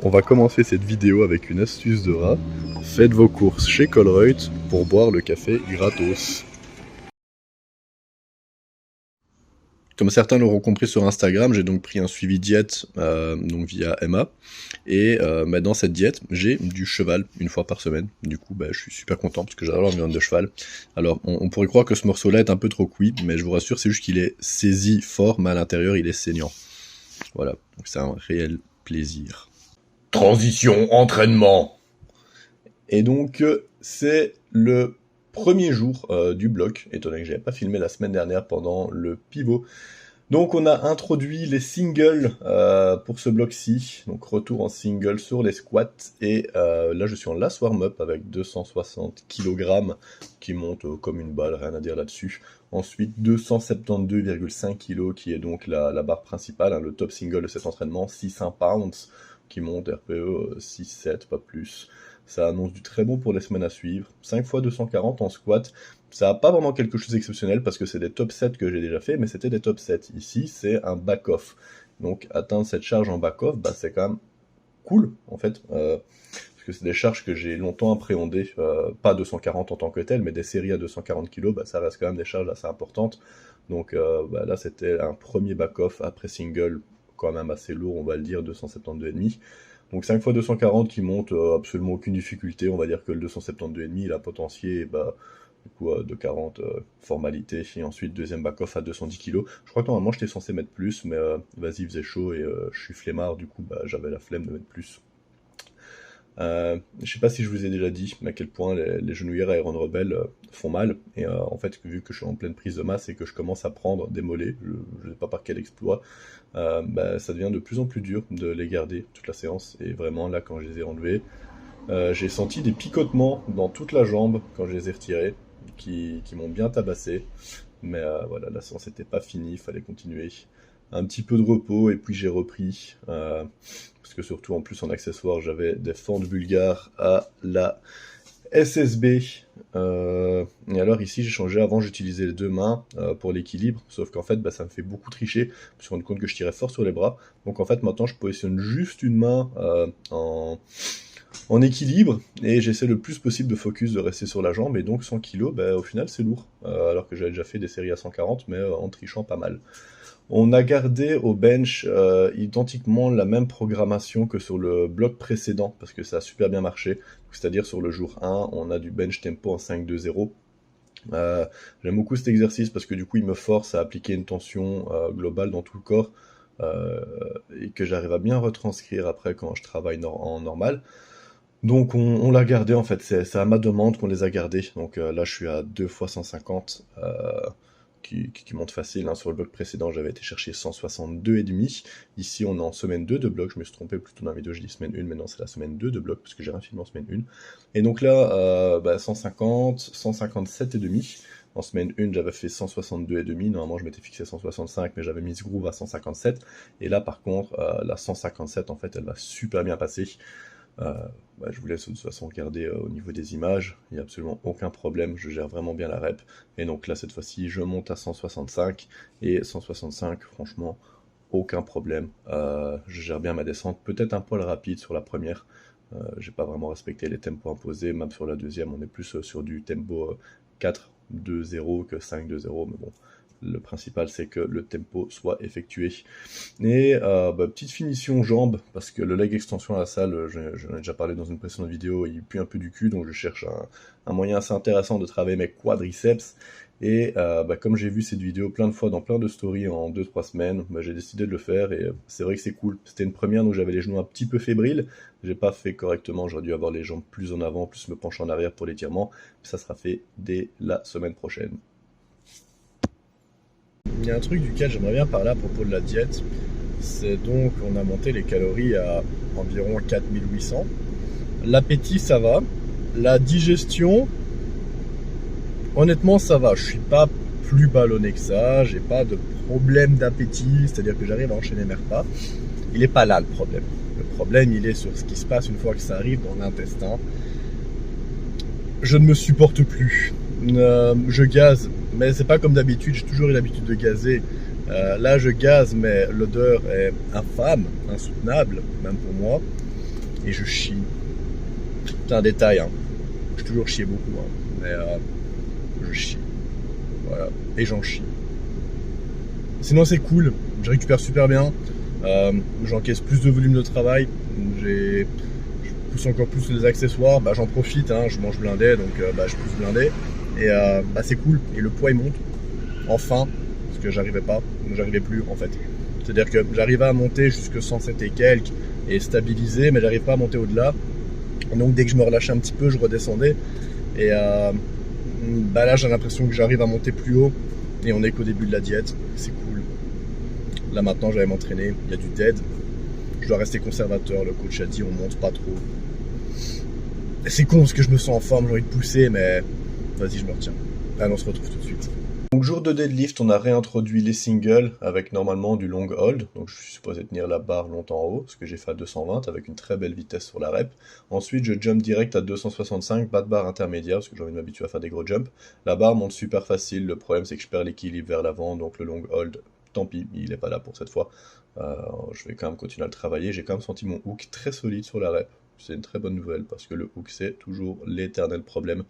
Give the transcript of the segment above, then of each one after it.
On va commencer cette vidéo avec une astuce de rat. Faites vos courses chez Colruyt pour boire le café gratos. Comme certains l'auront compris sur Instagram, j'ai donc pris un suivi diète donc via Emma. Et dans cette diète, j'ai du cheval une fois par semaine. Du coup, je suis super content parce que j'adore la viande de cheval. Alors, on pourrait croire que ce morceau-là est un peu trop cuit, mais je vous rassure, c'est juste qu'il est saisi fort, mais à l'intérieur, il est saignant. Voilà, donc c'est un réel plaisir. Transition entraînement. Et donc, c'est le premier jour du bloc, étant donné que j'avais pas filmé la semaine dernière pendant le pivot. Donc on a introduit les singles pour ce bloc-ci, donc retour en single sur les squats, et là je suis en last warm-up avec 260 kg qui monte comme une balle, rien à dire là-dessus. Ensuite 272,5 kg qui est donc la barre principale, hein, le top single de cet entraînement, 600 pounds qui monte RPE 6-7, pas plus. Ça annonce du très bon pour les semaines à suivre. 5 x 240 en squat. Ça n'a pas vraiment quelque chose d'exceptionnel parce que c'est des top 7 que j'ai déjà fait, mais c'était des top 7. Ici, c'est un back-off. Donc atteindre cette charge en back-off, c'est quand même cool en fait. Parce que c'est des charges que j'ai longtemps appréhendées. Pas 240 en tant que tel, mais des séries à 240 kg, ça reste quand même des charges assez importantes. Donc là, c'était un premier back-off après single, quand même assez lourd, on va le dire, 272,5. Donc 5 x 240 qui monte absolument aucune difficulté, on va dire que le 272,5 il a potentiel du coup de 40 formalités, et ensuite deuxième back-off à 210 kg. Je crois que normalement j'étais censé mettre plus, mais vas-y, il faisait chaud et je suis flemmard, du coup j'avais la flemme de mettre plus. Je sais pas si je vous ai déjà dit à quel point les genouillères à Iron Rebel font mal, et en fait vu que je suis en pleine prise de masse et que je commence à prendre des mollets, je ne sais pas par quel exploit, ça devient de plus en plus dur de les garder toute la séance, et vraiment là quand je les ai enlevés, j'ai senti des picotements dans toute la jambe quand je les ai retirés, qui m'ont bien tabassé, mais voilà, la séance n'était pas finie, il fallait continuer. Un petit peu de repos et puis j'ai repris, parce que surtout en plus en accessoire j'avais des fentes bulgares à la SSB, et alors ici j'ai changé. Avant j'utilisais les deux mains pour l'équilibre, sauf qu'en fait ça me fait beaucoup tricher. Je me suis rendu compte que je tirais fort sur les bras, donc en fait maintenant je positionne juste une main en équilibre et j'essaie le plus possible de focus de rester sur la jambe, et donc 100 kg au final c'est lourd, alors que j'avais déjà fait des séries à 140 mais en trichant pas mal. On a gardé au bench identiquement la même programmation que sur le bloc précédent, parce que ça a super bien marché. C'est-à-dire sur le jour 1, on a du bench tempo en 5-2-0. J'aime beaucoup cet exercice parce que du coup il me force à appliquer une tension globale dans tout le corps, et que j'arrive à bien retranscrire après quand je travaille en normal. Donc on l'a gardé en fait, c'est à ma demande qu'on les a gardés. Donc là je suis à 2 x 150 qui monte facile, hein. Sur le bloc précédent j'avais été chercher 162,5. Ici on est en semaine 2 de bloc, je me suis trompé plutôt dans la vidéo, je dis semaine 1, mais non c'est la semaine 2 de bloc parce que j'ai rien filmé en semaine 1. Et donc là 150, 157,5. En semaine 1 j'avais fait 162,5, normalement je m'étais fixé 165 mais j'avais mis ce groove à 157. Et là par contre la 157 en fait elle va super bien passer. Je vous laisse de toute façon regarder au niveau des images, il n'y a absolument aucun problème, je gère vraiment bien la rep. Et donc là cette fois-ci je monte à 165, et 165 franchement aucun problème, je gère bien ma descente, peut-être un poil rapide sur la première, j'ai pas vraiment respecté les tempos imposés, même sur la deuxième on est plus sur du tempo 4-2-0 que 5-2-0, mais bon. Le principal c'est que le tempo soit effectué. Et petite finition jambes, parce que le leg extension à la salle, j'en ai déjà parlé dans une précédente vidéo, il pue un peu du cul, donc je cherche un moyen assez intéressant de travailler mes quadriceps. Et comme j'ai vu cette vidéo plein de fois dans plein de stories en 2-3 semaines, j'ai décidé de le faire, et c'est vrai que c'est cool. C'était une première, donc j'avais les genoux un petit peu fébriles, j'ai pas fait correctement, j'aurais dû avoir les jambes plus en avant, plus me pencher en arrière pour l'étirement, ça sera fait dès la semaine prochaine. Il y a un truc duquel j'aimerais bien parler à propos de la diète, c'est donc on a monté les calories à environ 4800. L'appétit ça va, la digestion honnêtement ça va, je suis pas plus ballonné que ça, j'ai pas de problème d'appétit, c'est-à-dire que j'arrive à enchaîner mes repas. Il est pas là le problème. Le problème il est sur ce qui se passe une fois que ça arrive dans l'intestin. Je ne me supporte plus, je gaze. Mais c'est pas comme d'habitude, j'ai toujours eu l'habitude de gazer. Là je gaze, mais l'odeur est infâme, insoutenable, même pour moi. et je chie. C'est un détail, hein. J'ai toujours chié beaucoup, hein. Mais je chie. Voilà, et j'en chie. Sinon c'est cool, je récupère super bien, j'encaisse plus de volume de travail, je pousse encore plus les accessoires, j'en profite, hein, je mange blindé, donc je pousse blindé, et c'est cool, et le poids il monte, enfin, parce que j'arrivais plus en fait. C'est-à-dire que j'arrivais à monter jusque 107 et quelques, et stabiliser, mais j'arrive pas à monter au-delà, donc dès que je me relâchais un petit peu, je redescendais, et là j'ai l'impression que j'arrive à monter plus haut, et on est qu'au début de la diète, c'est cool. Là maintenant je vais m'entraîner, il y a du dead, je dois rester conservateur, le coach a dit on monte pas trop. Et c'est con parce que je me sens en forme, j'ai envie de pousser, mais vas-y je me retiens. Allez, on se retrouve tout de suite. Donc jour de deadlift, on a réintroduit les singles avec normalement du long hold, donc je suis supposé tenir la barre longtemps en haut, ce que j'ai fait à 220 avec une très belle vitesse sur la rep. Ensuite je jump direct à 265, pas de barre intermédiaire parce que j'ai envie de m'habituer à faire des gros jumps. La barre monte super facile, le problème c'est que je perds l'équilibre vers l'avant, donc le long hold, tant pis, il n'est pas là pour cette fois. Je vais quand même continuer à le travailler, j'ai quand même senti mon hook très solide sur la rep. C'est une très bonne nouvelle parce que le hook c'est toujours l'éternel problème.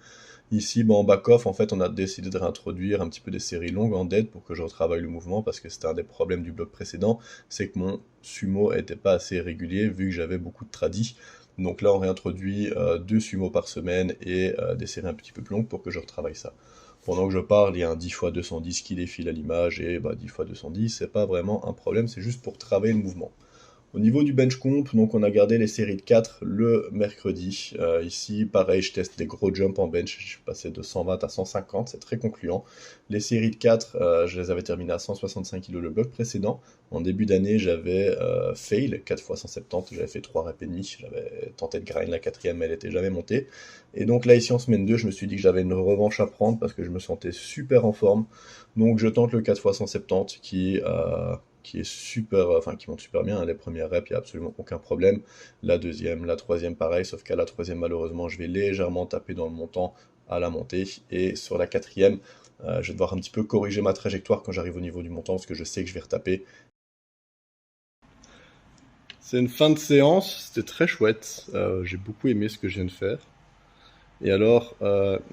Ici, en back-off, en fait, on a décidé de réintroduire un petit peu des séries longues en dead pour que je retravaille le mouvement parce que c'était un des problèmes du bloc précédent, c'est que mon sumo était pas assez régulier vu que j'avais beaucoup de tradis. Donc là, on réintroduit 2 sumos par semaine et des séries un petit peu plus longues pour que je retravaille ça. Pendant que je parle, il y a un 10 x 210 qui défile à l'image et 10 x 210, c'est pas vraiment un problème, c'est juste pour travailler le mouvement. Au niveau du bench comp, donc on a gardé les séries de 4 le mercredi. Ici, pareil, je teste des gros jumps en bench. Je suis passé de 120 à 150, c'est très concluant. Les séries de 4, je les avais terminées à 165 kg le bloc précédent. En début d'année, j'avais fail, 4 x 170, j'avais fait 3 reps et demi. J'avais tenté de grind la quatrième, mais elle n'était jamais montée. Et donc là, ici en semaine 2, je me suis dit que j'avais une revanche à prendre parce que je me sentais super en forme. Donc je tente le 4 x 170 qui est super, qui monte super bien. Les premières reps, il n'y a absolument aucun problème. La deuxième, la troisième, pareil, sauf qu'à la troisième, malheureusement, je vais légèrement taper dans le montant à la montée. Et sur la quatrième, je vais devoir un petit peu corriger ma trajectoire quand j'arrive au niveau du montant, parce que je sais que je vais retaper. C'est une fin de séance, c'était très chouette. J'ai beaucoup aimé ce que je viens de faire. Et alors,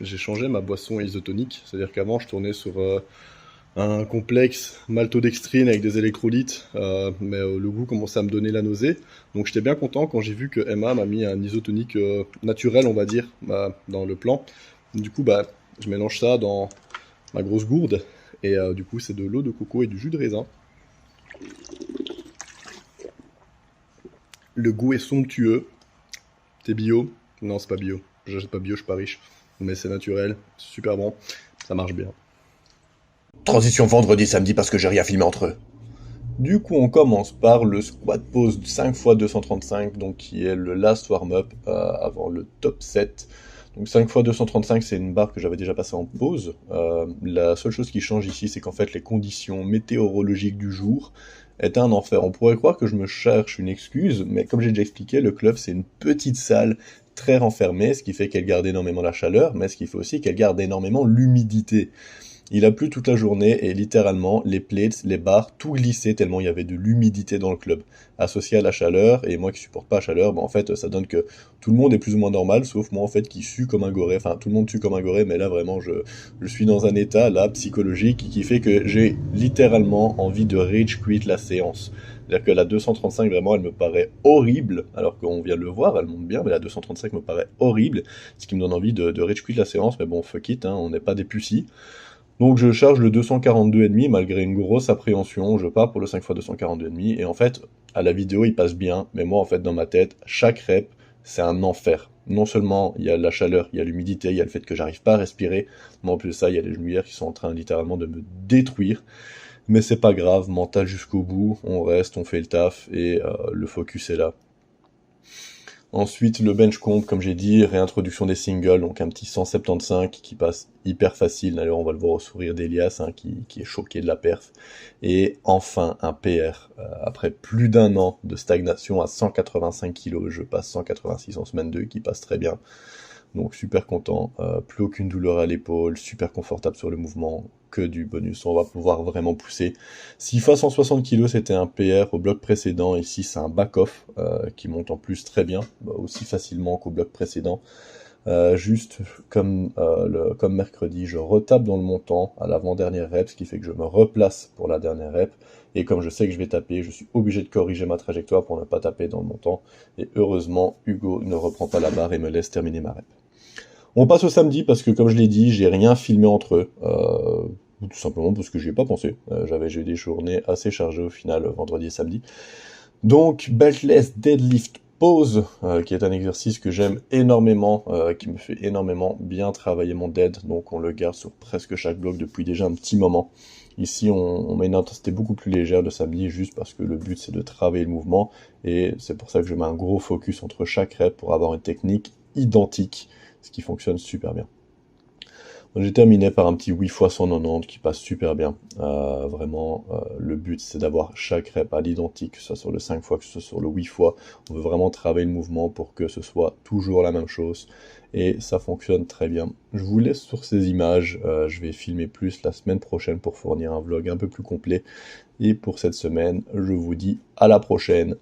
j'ai changé ma boisson isotonique, c'est-à-dire qu'avant, je tournais sur un complexe maltodextrine avec des électrolytes, mais le goût commençait à me donner la nausée. Donc j'étais bien content quand j'ai vu que Emma m'a mis un isotonique naturel, on va dire, dans le plan. Du coup, je mélange ça dans ma grosse gourde, et du coup c'est de l'eau de coco et du jus de raisin. Le goût est somptueux. C'est bio? Non, c'est pas bio. J'achète pas bio, je suis pas riche. Mais c'est naturel, super bon, ça marche bien. Transition vendredi, samedi parce que j'ai rien filmé entre eux. Du coup, on commence par le squat pose 5 x 235, donc qui est le last warm-up avant le top 7. Donc 5 x 235, c'est une barre que j'avais déjà passée en pause. La seule chose qui change ici, c'est qu'en fait, les conditions météorologiques du jour est un enfer. On pourrait croire que je me cherche une excuse, mais comme j'ai déjà expliqué, le club, c'est une petite salle très renfermée, ce qui fait qu'elle garde énormément la chaleur, mais ce qui fait aussi qu'elle garde énormément l'humidité. Il a plu toute la journée et littéralement les plates, les barres, tout glissait tellement il y avait de l'humidité dans le club. Associé à la chaleur, et moi qui supporte pas la chaleur, en fait ça donne que tout le monde est plus ou moins normal, sauf moi en fait qui sue comme un goré. Enfin tout le monde sue comme un goré, mais là vraiment je suis dans un état là psychologique qui fait que j'ai littéralement envie de rage quit la séance. C'est-à-dire que la 235 vraiment elle me paraît horrible, alors qu'on vient de le voir, elle monte bien, mais la 235 me paraît horrible, ce qui me donne envie de rage quit la séance, mais bon fuck it, hein, on n'est pas des pucis. Donc je charge le 242,5 malgré une grosse appréhension, je pars pour le 5 x 242,5 et en fait à la vidéo il passe bien, mais moi en fait dans ma tête, chaque rep c'est un enfer. Non seulement il y a la chaleur, il y a l'humidité, il y a le fait que j'arrive pas à respirer, mais en plus de ça il y a les genouillères qui sont en train littéralement de me détruire. Mais c'est pas grave, mental jusqu'au bout, on reste, on fait le taf et le focus est là. Ensuite, le bench comp, comme j'ai dit, réintroduction des singles, donc un petit 175 qui passe hyper facile. D'ailleurs, on va le voir au sourire d'Elias, hein, qui est choqué de la perf. Et enfin, un PR. Après plus d'un an de stagnation à 185 kg, je passe 186 en semaine 2, qui passe très bien. Donc super content, plus aucune douleur à l'épaule, super confortable sur le mouvement, que du bonus, on va pouvoir vraiment pousser. Si fois 160 kg c'était un PR au bloc précédent, ici c'est un back-off qui monte en plus très bien, aussi facilement qu'au bloc précédent. Juste comme mercredi, je retape dans le montant à l'avant-dernière rep, ce qui fait que je me replace pour la dernière rep. Et comme je sais que je vais taper, je suis obligé de corriger ma trajectoire pour ne pas taper dans le montant. Et heureusement, Hugo ne reprend pas la barre et me laisse terminer ma rep. On passe au samedi parce que, comme je l'ai dit, j'ai rien filmé entre eux. Tout simplement parce que j'y ai pas pensé. J'ai eu des journées assez chargées au final, vendredi et samedi. Donc, beltless deadlift pause, qui est un exercice que j'aime énormément, qui me fait énormément bien travailler mon dead. Donc, on le garde sur presque chaque bloc depuis déjà un petit moment. Ici, on met une intensité beaucoup plus légère le samedi, juste parce que le but, c'est de travailler le mouvement. Et c'est pour ça que je mets un gros focus entre chaque rep pour avoir une technique identique, ce qui fonctionne super bien. J'ai terminé par un petit 8 x 190 qui passe super bien. Vraiment, le but c'est d'avoir chaque rep à l'identique, que ce soit sur le 5 fois, que ce soit sur le 8 fois. On veut vraiment travailler le mouvement pour que ce soit toujours la même chose. Et ça fonctionne très bien. Je vous laisse sur ces images. Je vais filmer plus la semaine prochaine pour fournir un vlog un peu plus complet. Et pour cette semaine, je vous dis à la prochaine.